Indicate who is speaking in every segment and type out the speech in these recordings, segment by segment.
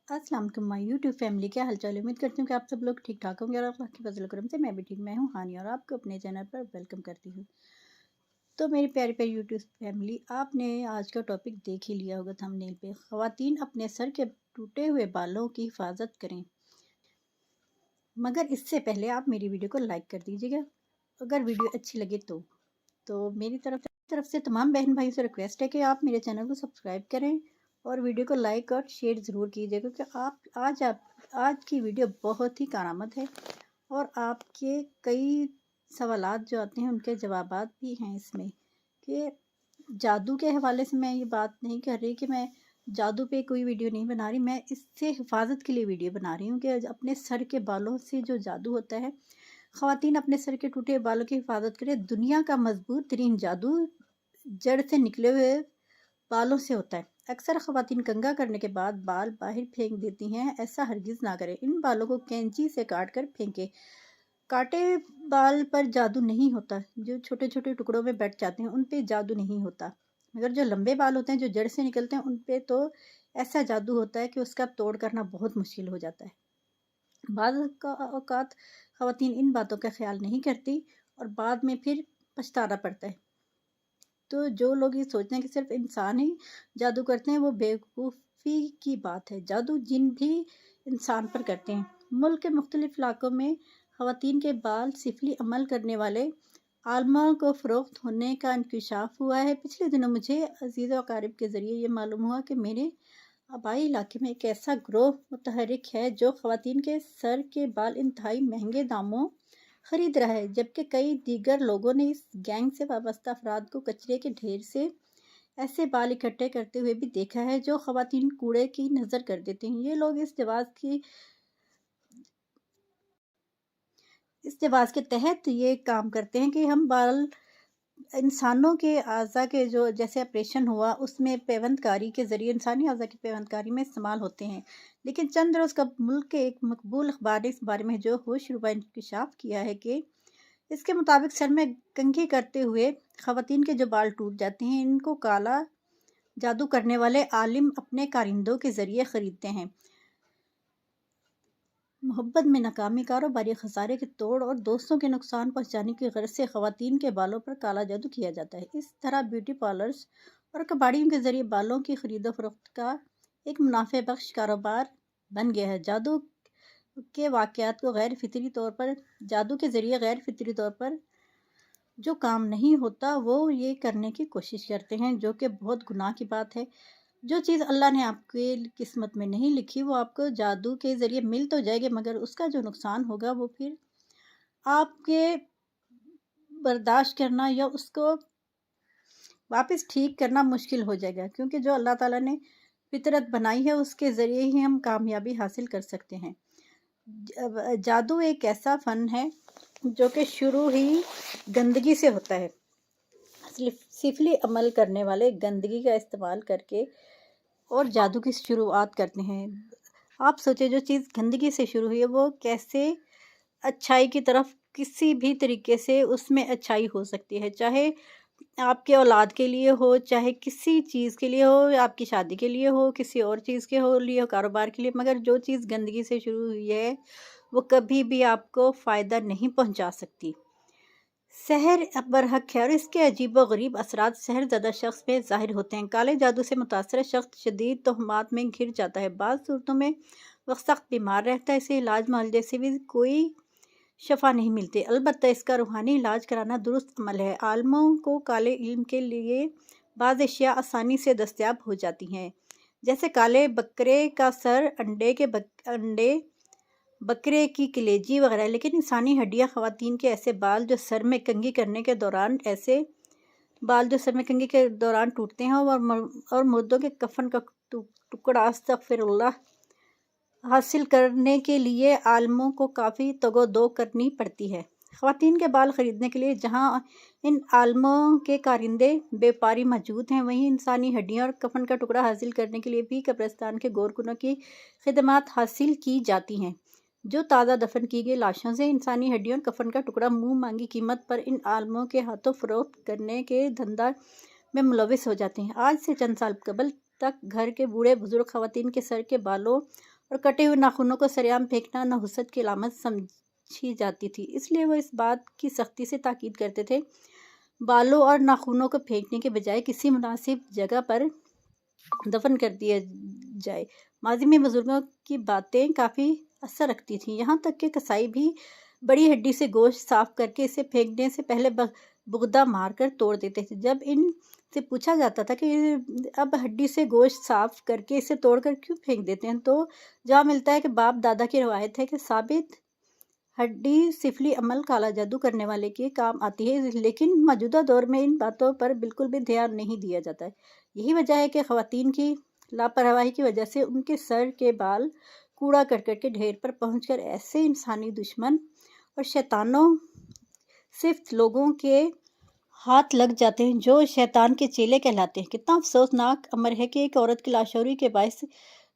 Speaker 1: अस्सलाम वालेकुम my YouTube family, क्या हाल चाल है। उम्मीद करती हूँ कि आप सब लोग ठीक ठाक होंगे और अल्लाह की फजल करम से मैं भी ठीक। मैं हूँ हानी और आपको अपने चैनल पर वेलकम करती हूँ। तो मेरी प्यारी प्यारी यूट्यूब फैमिली, आपने आज का टॉपिक देख ही लिया होगा थंबनेल पे। ख़वातीन अपने सर के टूटे हुए बालों की हिफाजत करें, मगर इससे पहले आप मेरी वीडियो को लाइक कर दीजिएगा अगर वीडियो अच्छी लगे तो मेरी तरफ से तमाम बहन भाई से रिक्वेस्ट है कि आप मेरे चैनल को सब्सक्राइब करें और वीडियो को लाइक और शेयर ज़रूर कीजिए, क्योंकि आज की वीडियो बहुत ही कारआमद है और आपके कई सवालात जो आते हैं उनके जवाबात भी हैं इसमें। कि जादू के हवाले से मैं ये बात नहीं कर रही कि मैं जादू पे कोई वीडियो नहीं बना रही, मैं इससे हिफाजत के लिए वीडियो बना रही हूँ कि अपने सर के बालों से जो जादू होता है, ख़वातीन अपने सर के टूटे बालों की हिफाजत करें। दुनिया का मजबूत तरीन जादू जड़ से निकले हुए बालों से होता है। अक्सर ख़वातीन कंघा करने के बाद बाल बाहर फेंक देती हैं, ऐसा हरगिज़ ना करें। इन बालों को कैंची से काट कर फेंकें। काटे बाल पर जादू नहीं होता, जो छोटे छोटे टुकड़ों में बैठ जाते हैं उन पे जादू नहीं होता, मगर जो लंबे बाल होते हैं जो जड़ से निकलते हैं उन पे तो ऐसा जादू होता है कि उसका तोड़ करना बहुत मुश्किल हो जाता है। बाद का औकात ख़वातीन इन बातों का ख्याल नहीं करती और बाद में फिर पछताना पड़ता है। तो जो लोग ये सोचते हैं कि सिर्फ इंसान ही जादू करते हैं, वो बेवकूफ़ी की बात है। जादू जिन भी इंसान पर करते हैं। मुल्क के मुख्तलिफ इलाकों में ख़वातीन के बाल सिफली अमल करने वाले आलमा को फ़रोख्त होने का इंकशाफ हुआ है। पिछले दिनों मुझे अजीज़ व अकारिब के ज़रिए ये मालूम हुआ कि मेरे आबाई इलाके में एक ऐसा ग्रोह मुतहरिक है जो ख़वातीन के सर के बाल इंतहाई महंगे दामों खरीद रहा है, जबकि कई दीगर लोगों ने इस गैंग से वाबस्ता अफराद को कचरे के ढेर से ऐसे बाल इकट्ठे करते हुए भी देखा है जो ख़वातीन कूड़े की नज़र कर देते हैं। ये लोग इस जवाज़ के तहत ये काम करते हैं कि हम बाल इंसानों के अज़ा के जो जैसे ऑपरेशन हुआ उसमें पेवंदकारी के ज़रिए इंसानी अज़ा की पेवंदकारी में इस्तेमाल होते हैं। लेकिन चंद रोज़ का मुल्क के एक मकबूल अखबार ने इस बारे में जो होश रुबा इंकशाफ किया है कि इसके मुताबिक सर में कंघी करते हुए ख़वातीन के जो बाल टूट जाते हैं, इनको काला जादू करने वाले आलिम अपने कारिंदों के ज़रिए ख़रीदते हैं। मोहब्बत में नाकामी, कारोबारी खसारे के तोड़ और दोस्तों के नुकसान पहुंचाने की गर्ज से ख़वातीन के बालों पर काला जादू किया जाता है। इस तरह ब्यूटी पार्लर्स और कबाड़ियों के ज़रिए बालों की खरीदो फरोख्त का एक मुनाफे बख्श कारोबार बन गया है। के वाक़यात को गैर फितरी तौर पर जादू के ज़रिए गैर फितरी तौर पर जो काम नहीं होता वो ये करने की कोशिश करते हैं, जो कि बहुत गुनाह की बात है। जो चीज़ अल्लाह ने आपके किस्मत में नहीं लिखी वो आपको जादू के ज़रिए मिल तो जाएगी, मगर उसका जो नुकसान होगा वो फिर आपके बर्दाश्त करना या उसको वापस ठीक करना मुश्किल हो जाएगा, क्योंकि जो अल्लाह ताला ने फितरत बनाई है उसके ज़रिए ही हम कामयाबी हासिल कर सकते हैं। जादू एक ऐसा फ़न है जो कि शुरू ही गंदगी से होता है। सिफली अमल करने वाले गंदगी का इस्तेमाल करके और जादू की शुरुआत करते हैं। आप सोचें, जो चीज़ गंदगी से शुरू हुई है वो कैसे अच्छाई की तरफ किसी भी तरीके से उसमें अच्छाई हो सकती है, चाहे आपके औलाद के लिए हो, चाहे किसी चीज़ के लिए हो, आपकी शादी के लिए हो, किसी और चीज़ के हो लिए हो, कारोबार के लिए। मगर जो चीज़ गंदगी से शुरू हुई है वो कभी भी आपको फ़ायदा नहीं पहुंचा सकती। सहर बरहक है और इसके अजीबो-गरीब असरात सहरज़दा शख्स में ज़ाहिर होते हैं। काले जादू से मुतासर शख्स शदीद तोहमात में घिर जाता है। बाज़ सूरतों में वह सख्त बीमार रहता है, इसे इलाज मुआलजे से भी कोई शफा नहीं मिलती। अलबत्ता इसका रूहानी इलाज कराना दुरुस्त अमल है। आलमों को काले इल्म के लिए बाज़ अशिया आसानी से दस्तयाब हो जाती हैं, जैसे काले बकरे का सर, अंडे बकरे की कलेजी वगैरह। लेकिन इंसानी हड्डियां, ख़वातीन के ऐसे बाल जो सर में कंघी करने के दौरान टूटते हैं और मुर्दों के कफन का टुकड़ा अस्तग़फिरुल्लाह हासिल करने के लिए आलमों को काफ़ी तगो-दो करनी पड़ती है। ख़वातीन के बाल ख़रीदने के लिए जहाँ इन आलमों के कारिंदे व्यापारी मौजूद हैं, वहीं इंसानी हड्डियाँ और कफन का टुकड़ा हासिल करने के लिए भी कब्रिस्तान के गोरकुनों की खिदमत हासिल की जाती हैं, जो ताज़ा दफन की गई लाशों से इंसानी हड्डियों और कफन का टुकड़ा मुँह मांगी कीमत पर इन आलमों के हाथों फ़रोख्त करने के धंधा में मुलविस हो जाते हैं। आज से चंद साल कबल तक घर के बूढ़े बुजुर्ग ख़वातीन के सर के बालों اور کٹے ہوئے ناخنوں کو سریعام پھینکنا نحوست کی علامت سمجھی جاتی تھی، اس لیے وہ اس بات کی سختی سے تاکید کرتے تھے بالوں اور ناخنوں کو پھینکنے کے بجائے کسی مناسب جگہ پر دفن کر دیا جائے۔ ماضی میں بزرگوں کی باتیں کافی اثر رکھتی تھیں، یہاں تک کہ کسائی بھی بڑی ہڈی سے گوشت صاف کر کے اسے پھینکنے سے پہلے بغدہ مار کر توڑ دیتے تھے۔ جب ان سے پوچھا جاتا تھا کہ اب ہڈی سے گوشت صاف کر کے اسے توڑ کر کیوں پھینک دیتے ہیں، تو جواب ملتا ہے کہ باپ دادا کی روایت ہے کہ ثابت ہڈی سفلی عمل کالا جادو کرنے والے کے کام آتی ہے، لیکن موجودہ دور میں ان باتوں پر بالکل بھی دھیان نہیں دیا جاتا ہے۔ یہی وجہ ہے کہ خواتین کی لاپرواہی کی وجہ سے ان کے سر کے بال کوڑا کرکٹ کے ڈھیر پر پہنچ کر ایسے انسانی دشمن اور شیطانوں صرف لوگوں کے ہاتھ لگ جاتے ہیں جو شیطان کے چیلے کہلاتے ہیں۔ کتنا افسوسناک امر ہے کہ ایک عورت کی لاشعوری کے باعث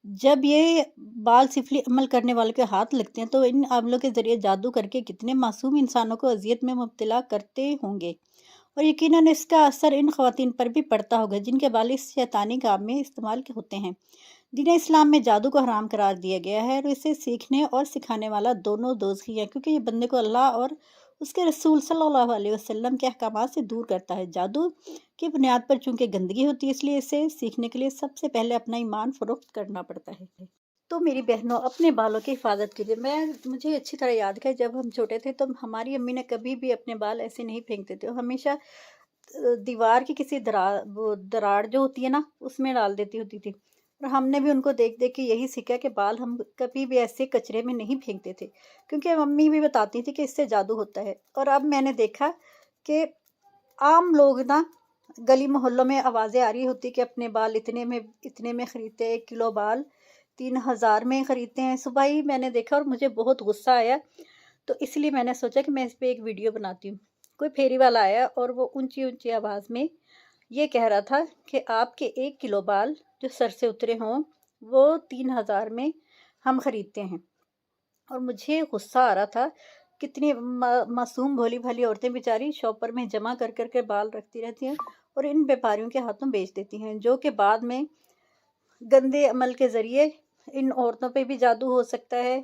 Speaker 1: جب یہ بال سفلی عمل کرنے والوں کے ہاتھ لگتے ہیں تو ان عملوں کے ذریعے جادو کر کے کتنے معصوم انسانوں کو اذیت میں مبتلا کرتے ہوں گے، اور یقیناً اس کا اثر ان خواتین پر بھی پڑتا ہوگا جن کے بال اس شیطانی کام میں استعمال ہوتے ہیں۔ دین اسلام میں جادو کو حرام قرار دیا گیا ہے، اور اسے سیکھنے اور سکھانے والا دونوں دوزخی ہے، کیونکہ یہ بندے کو اللہ اور اس کے رسول صلی اللہ علیہ وسلم کے احکامات سے دور کرتا ہے۔ جادو کی بنیاد پر چونکہ گندگی ہوتی ہے، اس لیے اسے سیکھنے کے لیے سب سے پہلے اپنا ایمان فروخت کرنا پڑتا ہے۔ تو میری بہنوں، اپنے بالوں کی حفاظت کیجیے۔ مجھے اچھی طرح یاد ہے جب ہم چھوٹے تھے تو ہماری امی نے کبھی بھی اپنے بال ایسے نہیں پھینکتے تھے، وہ ہمیشہ دیوار کی کسی دراڑ جو ہوتی ہے نا اس میں ڈال دیتی ہوتی تھی، اور ہم نے بھی ان کو دیکھ دیکھ کے یہی سیکھا کہ بال ہم کبھی بھی ایسے کچرے میں نہیں پھینکتے تھے، کیونکہ ممی بھی بتاتی تھی کہ اس سے جادو ہوتا ہے۔ اور اب میں نے دیکھا کہ عام لوگ نا گلی محلوں میں آوازیں آ رہی ہوتی کہ اپنے بال اتنے میں خریدتے ہیں، 1 کلو بال 3000 میں خریدتے ہیں۔ صبح ہی میں نے دیکھا اور مجھے بہت غصہ آیا، تو اس لیے میں نے سوچا کہ میں اس پہ ایک ویڈیو بناتی ہوں۔ کوئی پھیری والا آیا اور وہ اونچی اونچی آواز میں یہ کہہ رہا تھا کہ آپ کے 1 کلو بال جو سر سے اترے ہوں وہ 3000 میں ہم خریدتے ہیں، اور مجھے غصہ آ رہا تھا۔ کتنی معصوم بھولی بھالی عورتیں بیچاری شاپر میں جمع کر کر کے بال رکھتی رہتی ہیں اور ان بیپاریوں کے ہاتھوں بیچ دیتی ہیں، جو کہ بعد میں گندے عمل کے ذریعے ان عورتوں پہ بھی جادو ہو سکتا ہے،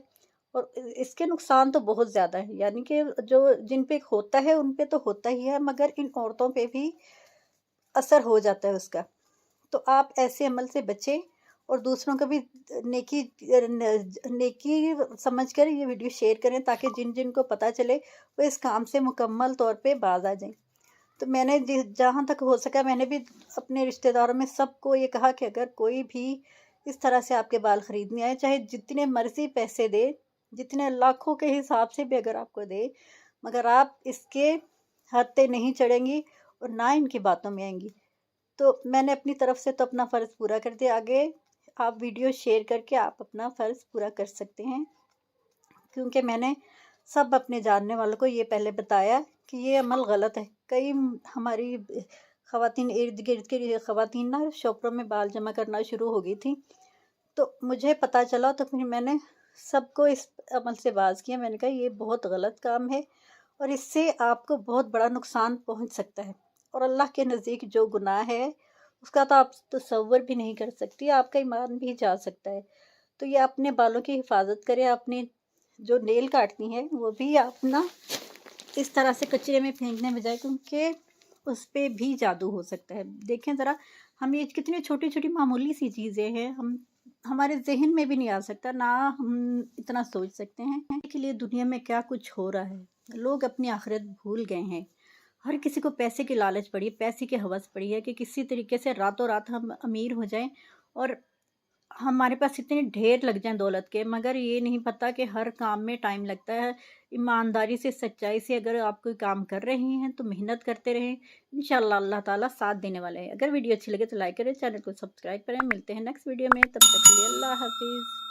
Speaker 1: اور اس کے نقصان تو بہت زیادہ ہیں، یعنی کہ جو جن پہ ہوتا ہے ان پہ تو ہوتا ہی ہے، مگر ان عورتوں پہ بھی اثر ہو جاتا ہے اس کا۔ تو آپ ایسے عمل سے بچیں اور دوسروں کو بھی نیکی سمجھ کر یہ ویڈیو شیئر کریں، تاکہ جن جن کو پتہ چلے وہ اس کام سے مکمل طور پہ باز آ جائیں۔ تو میں نے جہاں تک ہو سکا میں نے بھی اپنے رشتہ داروں میں سب کو یہ کہا کہ اگر کوئی بھی اس طرح سے آپ کے بال خریدنے آئے، چاہے جتنے مرضی پیسے دے، جتنے لاکھوں کے حساب سے بھی اگر آپ کو دے، مگر آپ اس کے ہاتھے نہیں چڑھیں گی اور نہ ان کی باتوں میں آئیں گی۔ تو میں نے اپنی طرف سے تو اپنا فرض پورا کر دیا، آگے آپ ویڈیو شیئر کر کے آپ اپنا فرض پورا کر سکتے ہیں، کیونکہ میں نے سب اپنے جاننے والوں کو یہ پہلے بتایا کہ یہ عمل غلط ہے۔ کئی ہماری خواتین ارد گرد کے خواتین نا شاپروں میں بال جمع کرنا شروع ہو گئی تھیں، تو مجھے پتہ چلا تو پھر میں نے سب کو اس عمل سے باز کیا۔ میں نے کہا یہ بہت غلط کام ہے اور اس سے آپ کو بہت بڑا نقصان پہنچ سکتا ہے، اور اللہ کے نزدیک جو گناہ ہے اس کا تو آپ تصور بھی نہیں کر سکتی، آپ کا ایمان بھی جا سکتا ہے۔ تو یہ اپنے بالوں کی حفاظت کریں، اپنے جو نیل کاٹتی ہیں وہ بھی آپ نا اس طرح سے کچرے میں پھینکنے بجائے، کیونکہ اس پہ بھی جادو ہو سکتا ہے۔ دیکھیں ذرا، ہم یہ کتنی چھوٹی چھوٹی معمولی سی چیزیں ہیں، ہمارے ذہن میں بھی نہیں آ سکتا، نہ ہم اتنا سوچ سکتے ہیں کہ لیے دنیا میں کیا کچھ ہو رہا ہے۔ لوگ اپنی آخرت بھول گئے ہیں، ہر کسی کو پیسے کی لالچ پڑی ہے، پیسے کی ہوس پڑی ہے کہ کسی طریقے سے راتوں رات ہم امیر ہو جائیں اور ہمارے پاس اتنے ڈھیر لگ جائیں دولت کے، مگر یہ نہیں پتہ کہ ہر کام میں ٹائم لگتا ہے۔ ایمانداری سے، سچائی سے اگر آپ کوئی کام کر رہے ہیں تو محنت کرتے رہیں، انشاءاللہ اللہ تعالیٰ ساتھ دینے والے ہیں۔ اگر ویڈیو اچھی لگے تو لائک کریں، چینل کو سبسکرائب کریں۔ ملتے ہیں نیکسٹ ویڈیو میں، تب تک کے لیے اللہ حافظ۔